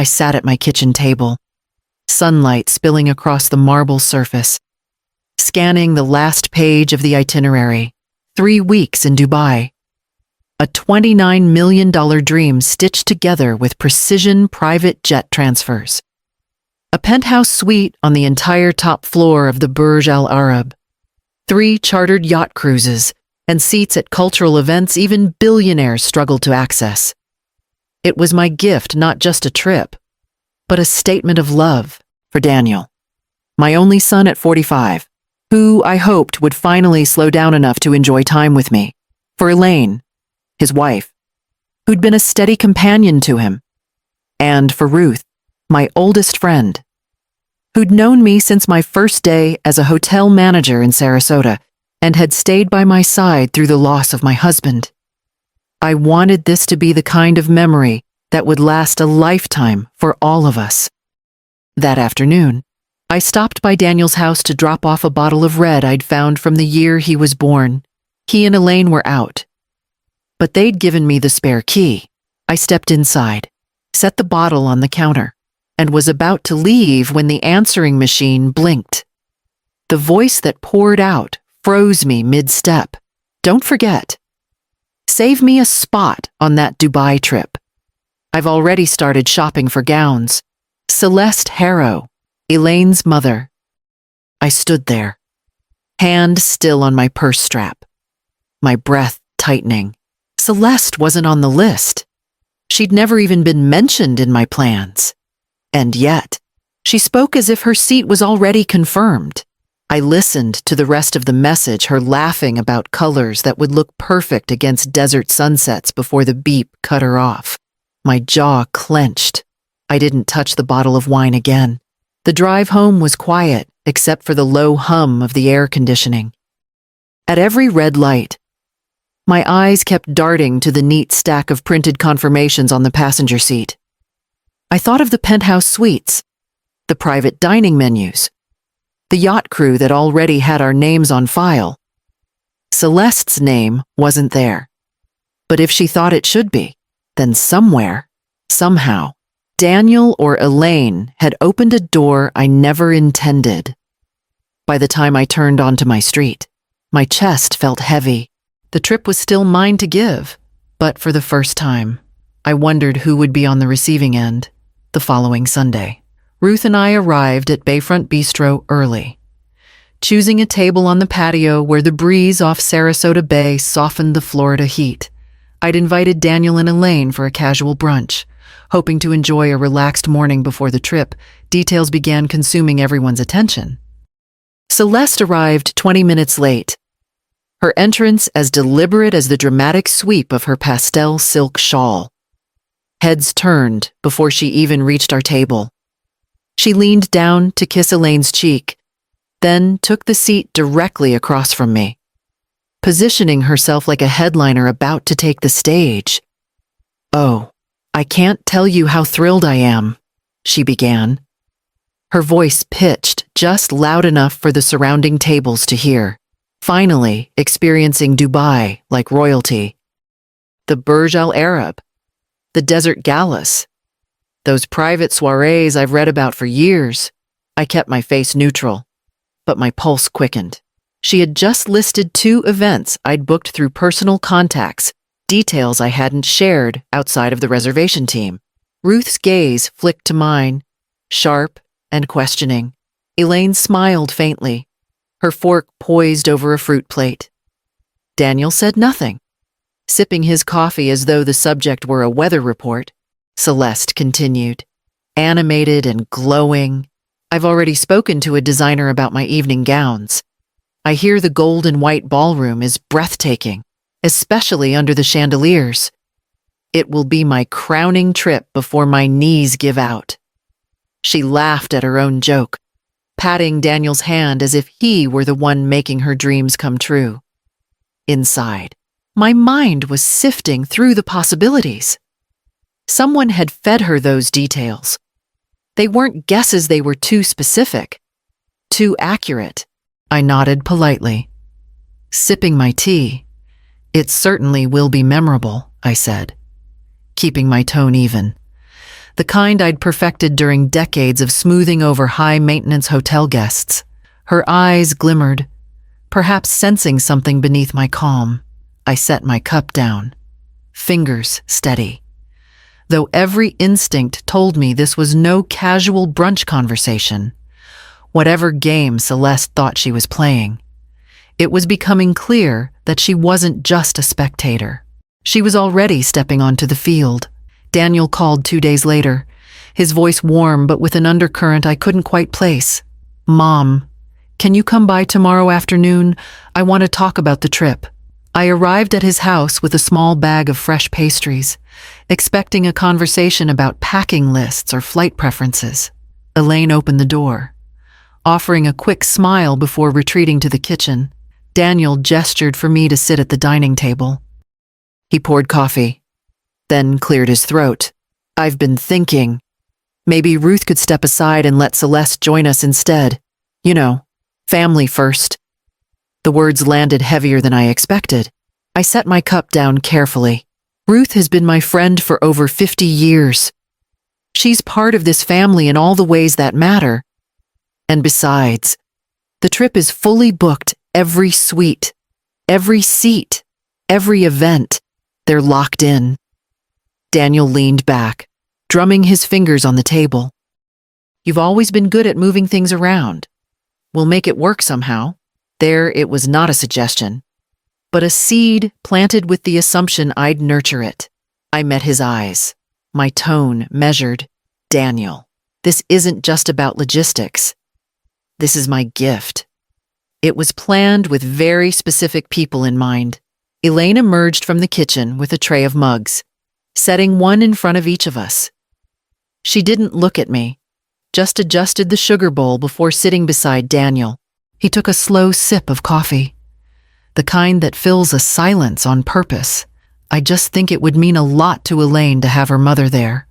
I sat at my kitchen table, sunlight spilling across the marble surface, scanning the last page of the itinerary. 3 weeks in Dubai. A $29 million dream stitched together with precision private jet transfers. A penthouse suite on the entire top floor of the Burj Al Arab. 3 chartered yacht cruises, and seats at cultural events even billionaires struggled to access. It was my gift, not just a trip, but a statement of love for Daniel, my only son at 45, who I hoped would finally slow down enough to enjoy time with me. For Elaine, his wife, who'd been a steady companion to him. And for Ruth, my oldest friend, who'd known me since my first day as a hotel manager in Sarasota and had stayed by my side through the loss of my husband. I wanted this to be the kind of memory that would last a lifetime for all of us. That afternoon, I stopped by Daniel's house to drop off a bottle of red I'd found from the year he was born. He and Elaine were out, but they'd given me the spare key. I stepped inside, set the bottle on the counter, and was about to leave when the answering machine blinked. The voice that poured out froze me mid-step. Don't forget. Save me a spot on that Dubai trip. I've already started shopping for gowns. Celeste Harrow, Elaine's mother. I stood there, hand still on my purse strap, my breath tightening. Celeste wasn't on the list. She'd never even been mentioned in my plans. And yet, she spoke as if her seat was already confirmed. I listened to the rest of the message, her laughing about colors that would look perfect against desert sunsets before the beep cut her off. My jaw clenched. I didn't touch the bottle of wine again. The drive home was quiet, except for the low hum of the air conditioning. At every red light, my eyes kept darting to the neat stack of printed confirmations on the passenger seat. I thought of the penthouse suites, the private dining menus, the yacht crew that already had our names on file. Celeste's name wasn't there. But if she thought it should be, then somewhere, somehow, Daniel or Elaine had opened a door I never intended. By the time I turned onto my street, my chest felt heavy. The trip was still mine to give, but for the first time, I wondered who would be on the receiving end. The following Sunday, Ruth and I arrived at Bayfront Bistro early, choosing a table on the patio where the breeze off Sarasota Bay softened the Florida heat. I'd invited Daniel and Elaine for a casual brunch, hoping to enjoy a relaxed morning before the trip. Details began consuming everyone's attention. Celeste arrived 20 minutes late, her entrance as deliberate as the dramatic sweep of her pastel silk shawl. Heads turned before she even reached our table. She leaned down to kiss Elaine's cheek, then took the seat directly across from me, positioning herself like a headliner about to take the stage. "Oh, I can't tell you how thrilled I am," she began, her voice pitched just loud enough for the surrounding tables to hear. Finally experiencing Dubai like royalty. The Burj Al Arab, the desert galas, those private soirees I've read about for years. I kept my face neutral, but my pulse quickened. She had just listed 2 events I'd booked through personal contacts, details I hadn't shared outside of the reservation team. Ruth's gaze flicked to mine, sharp and questioning. Elaine smiled faintly, her fork poised over a fruit plate. Daniel said nothing, sipping his coffee as though the subject were a weather report. Celeste continued, animated and glowing. "I've already spoken to a designer about my evening gowns. I hear the gold and white ballroom is breathtaking, especially under the chandeliers. It will be my crowning trip before my knees give out." She laughed at her own joke, patting Daniel's hand as if he were the one making her dreams come true. Inside, my mind was sifting through the possibilities. Someone had fed her those details. They weren't guesses, they were too specific, too accurate. I nodded politely, sipping my tea. "It certainly will be memorable," I said, keeping my tone even. the kind I'd perfected during decades of smoothing over high-maintenance hotel guests. Her eyes glimmered, perhaps sensing something beneath my calm. I set my cup down, fingers steady. Though every instinct told me this was no casual brunch conversation, whatever game Celeste thought she was playing, it was becoming clear that she wasn't just a spectator. She was already stepping onto the field. Daniel called 2 days later, his voice warm but with an undercurrent I couldn't quite place. "Mom, can you come by tomorrow afternoon? I want to talk about the trip." I arrived at his house with a small bag of fresh pastries, expecting a conversation about packing lists or flight preferences. Elaine opened the door, offering a quick smile before retreating to the kitchen. Daniel gestured for me to sit at the dining table. He poured coffee, then cleared his throat. "I've been thinking, maybe Ruth could step aside and let Celeste join us instead. You know, family first." The words landed heavier than I expected. I set my cup down carefully. Ruth has been my friend for over 50 years. She's part of this family in all the ways that matter. And besides, the trip is fully booked, every suite, every seat, every event. They're locked in. Daniel leaned back, drumming his fingers on the table. "You've always been good at moving things around. We'll make it work somehow." There, it was not a suggestion, but a seed planted with the assumption I'd nurture it. I met his eyes. My tone measured. "Daniel, this isn't just about logistics. This is my gift." It was planned with very specific people in mind. Elaine emerged from the kitchen with a tray of mugs, setting one in front of each of us. She didn't look at me, just adjusted the sugar bowl before sitting beside Daniel. He took a slow sip of coffee, the kind that fills a silence on purpose. I just think it would mean a lot to Elaine to have her mother there.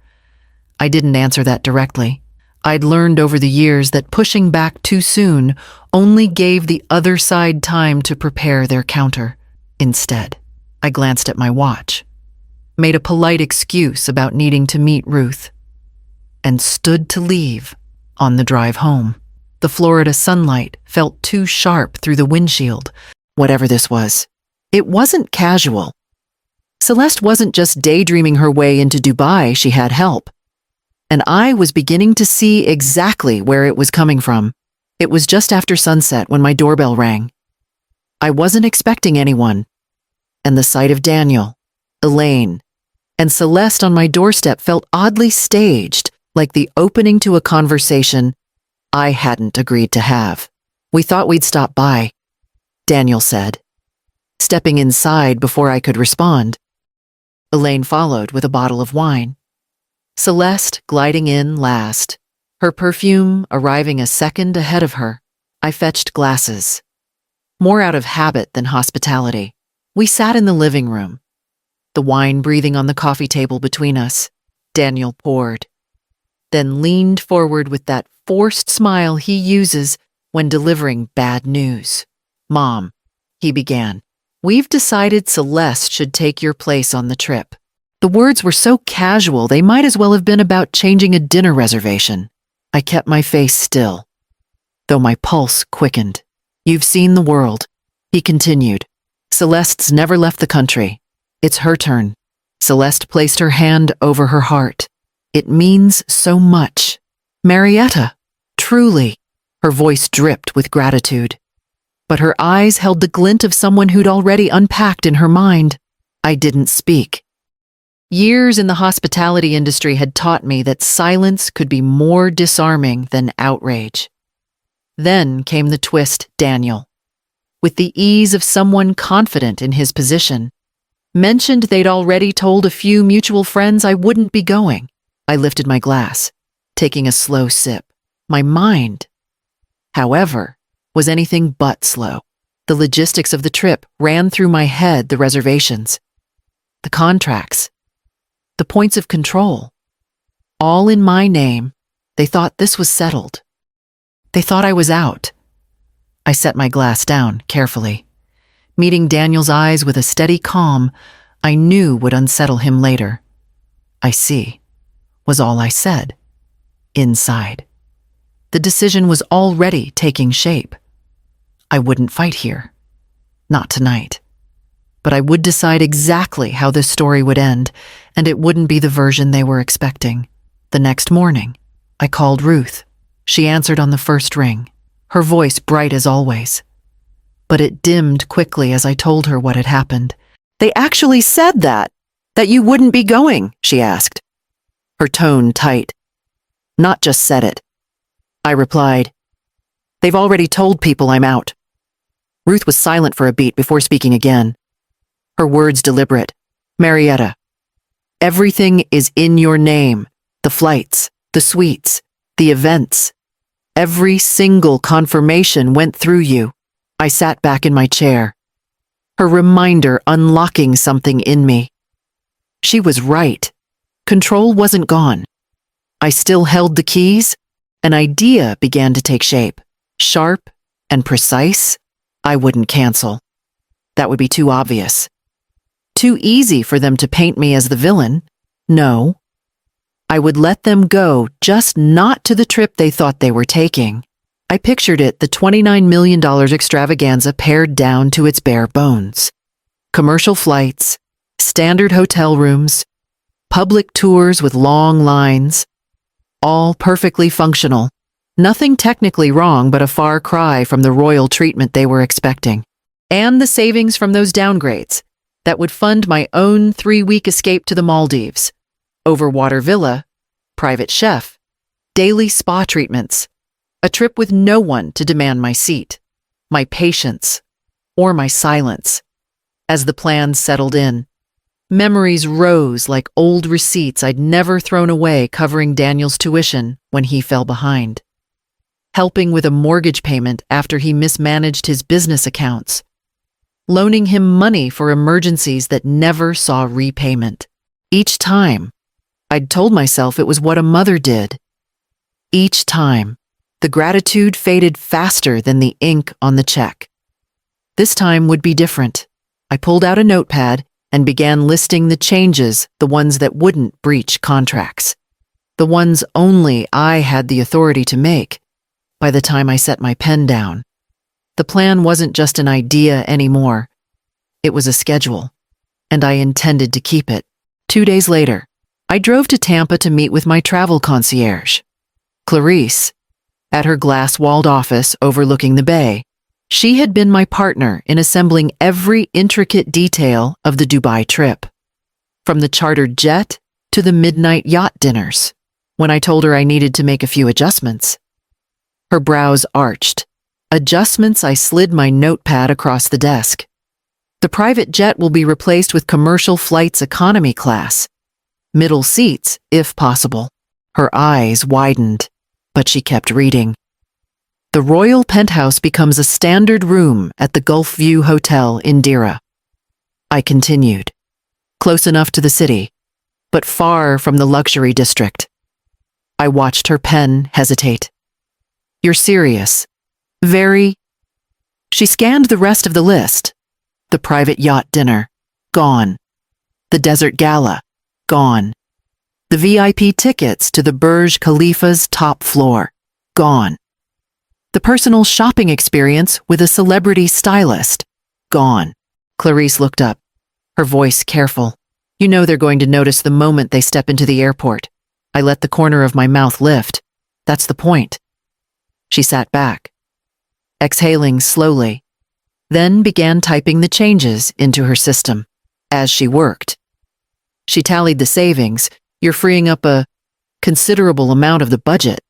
I didn't answer that directly. I'd learned over the years that pushing back too soon only gave the other side time to prepare their counter. Instead, I glanced at my watch, made a polite excuse about needing to meet Ruth, and stood to leave on the drive home. The Florida sunlight felt too sharp through the windshield, whatever this was. It wasn't casual. Celeste wasn't just daydreaming her way into Dubai, she had help. And I was beginning to see exactly where it was coming from. It was just after sunset when my doorbell rang. I wasn't expecting anyone, and the sight of Daniel, Elaine, and Celeste on my doorstep felt oddly staged, like the opening to a conversation I hadn't agreed to have. "We thought we'd stop by," Daniel said, stepping inside before I could respond. Elaine followed with a bottle of wine, Celeste gliding in last, her perfume arriving a second ahead of her. I fetched glasses, more out of habit than hospitality. We sat in the living room, the wine breathing on the coffee table between us. Daniel poured, then leaned forward with that forced smile he uses when delivering bad news. "Mom," he began, "we've decided Celeste should take your place on the trip." The words were so casual they might as well have been about changing a dinner reservation. I kept my face still, though my pulse quickened. "You've seen the world," he continued. "Celeste's never left the country. It's her turn." Celeste placed her hand over her heart. "It means so much. Marietta, truly." Her voice dripped with gratitude, but her eyes held the glint of someone who'd already unpacked in her mind. I didn't speak. Years in the hospitality industry had taught me that silence could be more disarming than outrage. Then came the twist, Daniel, with the ease of someone confident in his position, mentioned they'd already told a few mutual friends I wouldn't be going. I lifted my glass, taking a slow sip. My mind, however, was anything but slow. The logistics of the trip ran through my head, the reservations, the contracts, the points of control. All in my name. They thought this was settled. They thought I was out. I set my glass down carefully, meeting Daniel's eyes with a steady calm I knew would unsettle him later. "I see. was all I said. Inside. The decision was already taking shape. I wouldn't fight here. Not tonight. But I would decide exactly how this story would end, and it wouldn't be the version they were expecting. The next morning, I called Ruth. She answered on the first ring, her voice bright as always. But it dimmed quickly as I told her what had happened. "They actually said that you wouldn't be going," she asked. Her tone tight. "Not just said it." I replied, "They've already told people I'm out." Ruth was silent for a beat before speaking again. Her words deliberate. "Marietta, everything is in your name. The flights, the suites, the events. Every single confirmation went through you." I sat back in my chair, her reminder unlocking something in me. She was right. Control wasn't gone. I still held the keys. An idea began to take shape. Sharp and precise. I wouldn't cancel. That would be too obvious. Too easy for them to paint me as the villain. No. I would let them go, just not to the trip they thought they were taking. I pictured it, the $29 million extravaganza pared down to its bare bones. Commercial flights, standard hotel rooms, public tours with long lines, all perfectly functional. Nothing technically wrong, but a far cry from the royal treatment they were expecting. And the savings from those downgrades that would fund my own 3-week escape to the Maldives. Overwater villa, private chef, daily spa treatments, a trip with no one to demand my seat, my patience, or my silence. As the plans settled in, memories rose like old receipts I'd never thrown away covering Daniel's tuition when he fell behind. Helping with a mortgage payment after he mismanaged his business accounts. Loaning him money for emergencies that never saw repayment. Each time, I'd told myself it was what a mother did. Each time, the gratitude faded faster than the ink on the check. This time would be different. I pulled out a notepad and began listing the changes, the ones that wouldn't breach contracts. The ones only I had the authority to make. By the time I set my pen down, the plan wasn't just an idea anymore. It was a schedule, and I intended to keep it. 2 days later, I drove to Tampa to meet with my travel concierge, Clarice, at her glass-walled office overlooking the bay. She had been my partner in assembling every intricate detail of the Dubai trip, from the chartered jet to the midnight yacht dinners. When I told her I needed to make a few adjustments, her brows arched. Adjustments, I slid my notepad across the desk. The private jet will be replaced with commercial flights economy class. Middle seats, if possible. Her eyes widened, but she kept reading. The royal penthouse becomes a standard room at the Gulf View Hotel in Dira. I continued. Close enough to the city, but far from the luxury district. I watched her pen hesitate. "You're serious?" "Very." She scanned the rest of the list. The private yacht dinner, gone. The desert gala, gone. The VIP tickets to the Burj Khalifa's top floor, gone. The personal shopping experience with a celebrity stylist, gone. Clarice looked up, her voice careful. "You know they're going to notice the moment they step into the airport." I let the corner of my mouth lift. "That's the point." She sat back, exhaling slowly, then began typing the changes into her system. As she worked, she tallied the savings. "You're freeing up a considerable amount of the budget."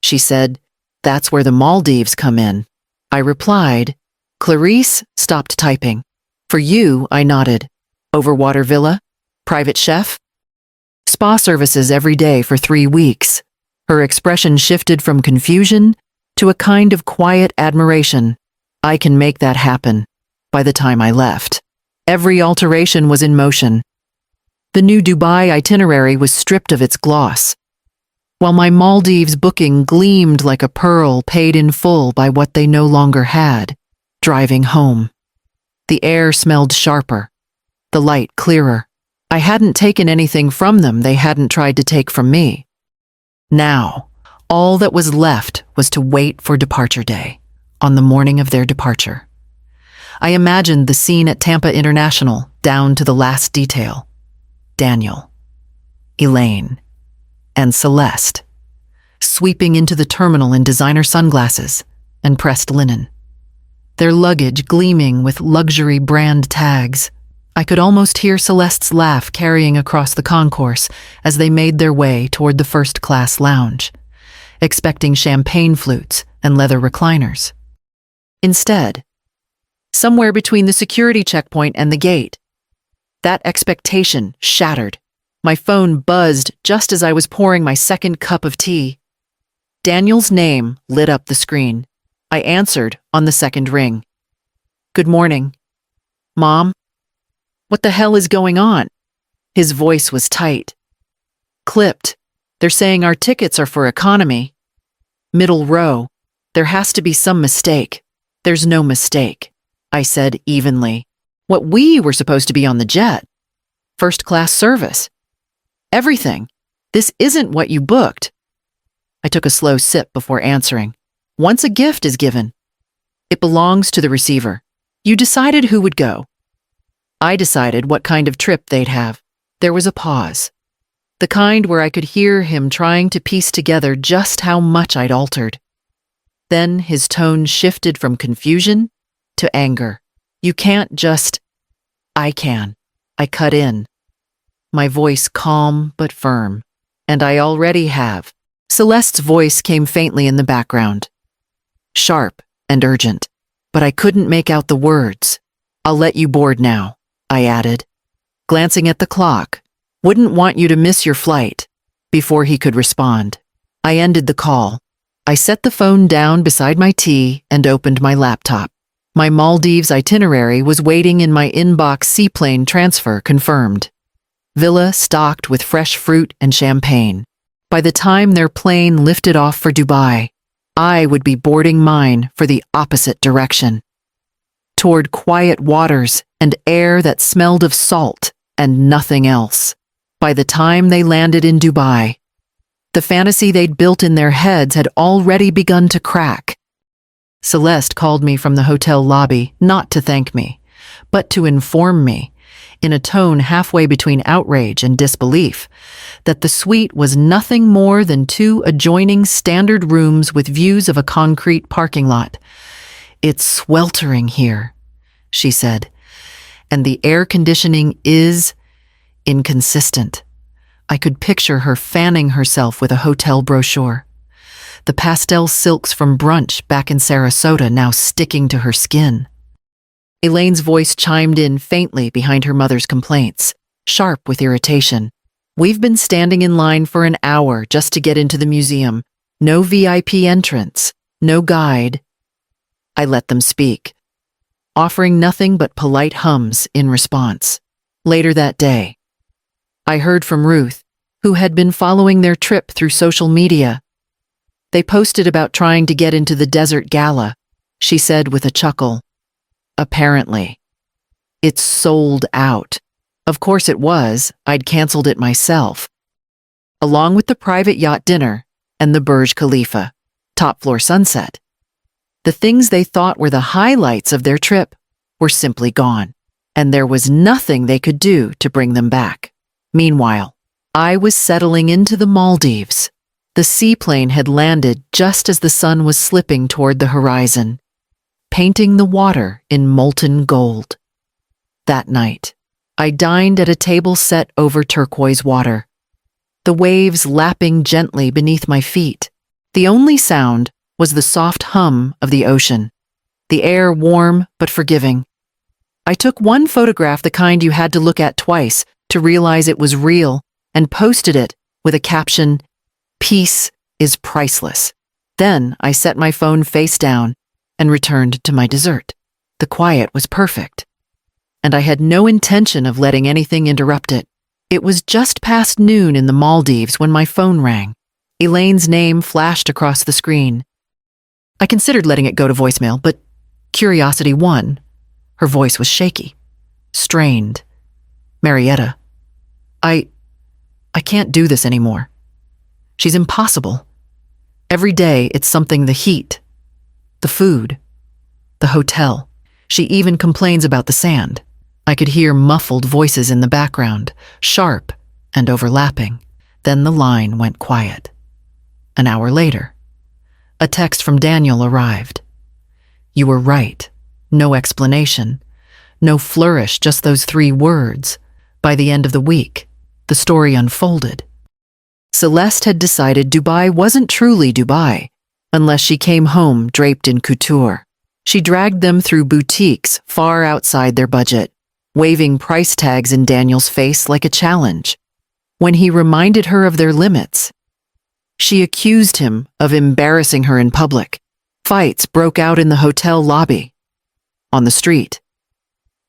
She said, "That's where the Maldives come in." I replied. Clarice stopped typing. "For you," I nodded. "Overwater villa? Private chef? Spa services every day for 3 weeks." Her expression shifted from confusion to a kind of quiet admiration. "I can make that happen." By the time I left, every alteration was in motion. The new Dubai itinerary was stripped of its gloss, while my Maldives booking gleamed like a pearl paid in full by what they no longer had. Driving home, the air smelled sharper, the light clearer. I hadn't taken anything from them they hadn't tried to take from me. Now, all that was left was to wait for departure day, on the morning of their departure. I imagined the scene at Tampa International down to the last detail. Daniel, Elaine, and Celeste, sweeping into the terminal in designer sunglasses and pressed linen, their luggage gleaming with luxury brand tags. I could almost hear Celeste's laugh carrying across the concourse as they made their way toward the first-class lounge, expecting champagne flutes and leather recliners. Instead, somewhere between the security checkpoint and the gate, that expectation shattered. My phone buzzed just as I was pouring my second cup of tea. Daniel's name lit up the screen. I answered on the second ring. "Good morning. Mom? What the hell is going on?" His voice was tight. "Clipped. They're saying our tickets are for economy. Middle row. There has to be some mistake." "There's no mistake," I said evenly. "What, we were supposed to be on the jet. First-class service. Everything. This isn't what you booked." I took a slow sip before answering. "Once a gift is given, it belongs to the receiver. You decided who would go. I decided what kind of trip they'd have." There was a pause, the kind where I could hear him trying to piece together just how much I'd altered. Then his tone shifted from confusion to anger. "You can't just—" "I can." I cut in, my voice calm but firm. "And I already have." Celeste's voice came faintly in the background, sharp and urgent, but I couldn't make out the words. "I'll let you board now," I added, glancing at the clock. "Wouldn't want you to miss your flight." Before he could respond, I ended the call. I set the phone down beside my tea and opened my laptop. My Maldives itinerary was waiting in my inbox. Seaplane transfer confirmed. Villa stocked with fresh fruit and champagne. By the time their plane lifted off for Dubai, I would be boarding mine for the opposite direction, toward quiet waters and air that smelled of salt and nothing else. By the time they landed in Dubai, the fantasy they'd built in their heads had already begun to crack. Celeste called me from the hotel lobby, not to thank me, but to inform me, in a tone halfway between outrage and disbelief, that the suite was nothing more than 2 adjoining standard rooms with views of a concrete parking lot. "It's sweltering here," she said, "and the air conditioning is inconsistent." I could picture her fanning herself with a hotel brochure, the pastel silks from brunch back in Sarasota now sticking to her skin. Elaine's voice chimed in faintly behind her mother's complaints, sharp with irritation. "We've been standing in line for an hour just to get into the museum. No VIP entrance, no guide." I let them speak, offering nothing but polite hums in response. Later that day, I heard from Ruth, who had been following their trip through social media. They posted about trying to get into the desert gala, she said with a chuckle. "Apparently, it's sold out." Of course it was. I'd canceled it myself, along with the private yacht dinner and the Burj Khalifa top-floor sunset. The things they thought were the highlights of their trip were simply gone, and there was nothing they could do to bring them back. Meanwhile, I was settling into the Maldives. The seaplane had landed just as the sun was slipping toward the horizon, painting the water in molten gold. That night, I dined at a table set over turquoise water, the waves lapping gently beneath my feet. The only sound was the soft hum of the ocean, the air warm but forgiving. I took one photograph, the kind you had to look at twice to realize it was real, and posted it with a caption, "Peace is priceless." Then I set my phone face down and returned to my dessert. The quiet was perfect, and I had no intention of letting anything interrupt it. It was just past noon in the Maldives when my phone rang. Elaine's name flashed across the screen. I considered letting it go to voicemail, but curiosity won. Her voice was shaky, strained. "Marietta, I can't do this anymore. She's impossible. Every day it's something: the heat, the food, the hotel. She even complains about the sand. I could hear muffled voices in the background, sharp and overlapping. Then the line went quiet. An hour later, a text from Daniel arrived. You were right. No explanation. No flourish, just those 3 words. By the end of the week, the story unfolded. Celeste had decided Dubai wasn't truly Dubai unless she came home draped in couture. She dragged them through boutiques far outside their budget, waving price tags in Daniel's face like a challenge. When he reminded her of their limits, she accused him of embarrassing her in public. Fights broke out in the hotel lobby, on the street.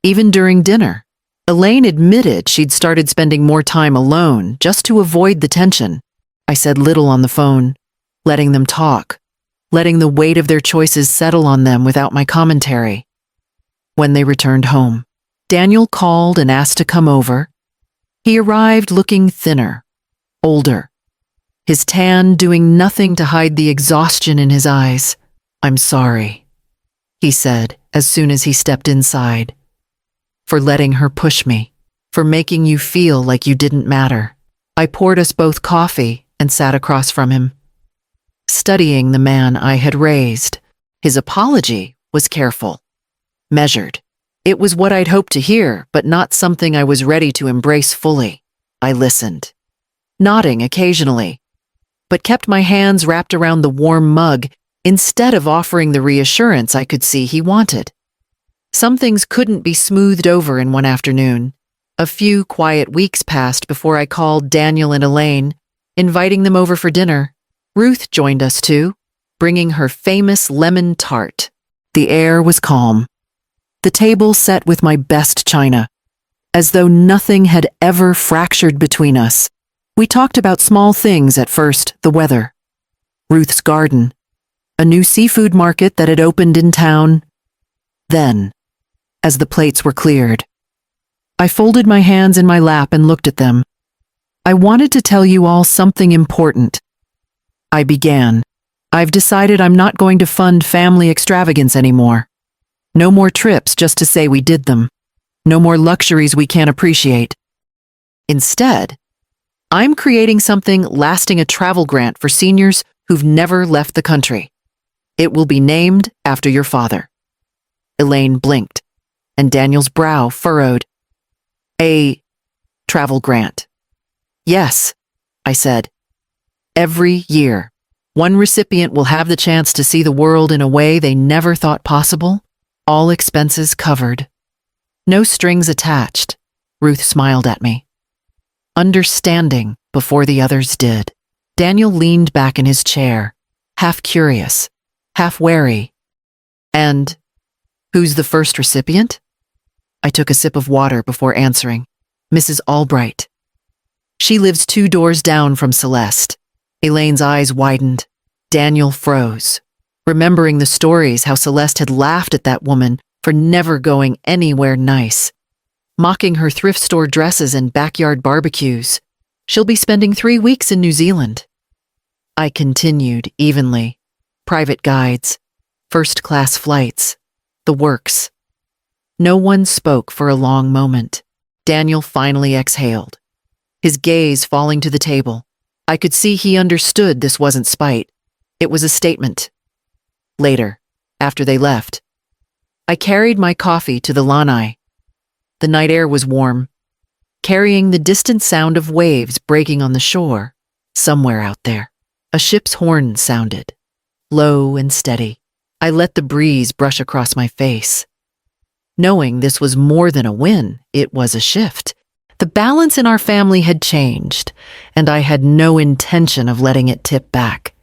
Even during dinner, Elaine admitted she'd started spending more time alone just to avoid the tension. I said little on the phone, letting them talk, letting the weight of their choices settle on them without my commentary. When they returned home, Daniel called and asked to come over. He arrived looking thinner, older, his tan doing nothing to hide the exhaustion in his eyes. I'm sorry, he said as soon as he stepped inside, for letting her push me, for making you feel like you didn't matter. I poured us both coffee and sat across from him, studying the man I had raised. His apology was careful, measured. It was what I'd hoped to hear, but not something I was ready to embrace fully. I listened, nodding occasionally, but kept my hands wrapped around the warm mug instead of offering the reassurance I could see he wanted. Some things couldn't be smoothed over in one afternoon. A few quiet weeks passed before I called Daniel and Elaine, inviting them over for dinner. Ruth joined us too, bringing her famous lemon tart. The air was calm. The table set with my best china, as though nothing had ever fractured between us. We talked about small things at first: the weather, Ruth's garden, a new seafood market that had opened in town. Then, as the plates were cleared, I folded my hands in my lap and looked at them. I wanted to tell you all something important. I began. I've decided I'm not going to fund family extravagance anymore. No more trips just to say we did them. No more luxuries we can't appreciate. Instead, I'm creating something lasting: a travel grant for seniors who've never left the country. It will be named after your father. Elaine blinked, and Daniel's brow furrowed. A travel grant. Yes, I said. Every year, one recipient will have the chance to see the world in a way they never thought possible. All expenses covered. No strings attached. Ruth smiled at me, understanding before the others did. Daniel leaned back in his chair, half curious, half wary. And who's the first recipient? I took a sip of water before answering. Mrs. Albright. She lives 2 doors down from Celeste. Elaine's eyes widened. Daniel froze, remembering the stories how Celeste had laughed at that woman for never going anywhere nice, mocking her thrift store dresses and backyard barbecues. She'll be spending 3 weeks in New Zealand. I continued evenly. Private guides, first-class flights, the works. No one spoke for a long moment. Daniel finally exhaled, his gaze falling to the table. I could see he understood this wasn't spite. It was a statement. Later, after they left, I carried my coffee to the lanai. The night air was warm, carrying the distant sound of waves breaking on the shore. Somewhere out there, a ship's horn sounded, low and steady. I let the breeze brush across my face. Knowing this was more than a win, it was a shift. The balance in our family had changed, and I had no intention of letting it tip back.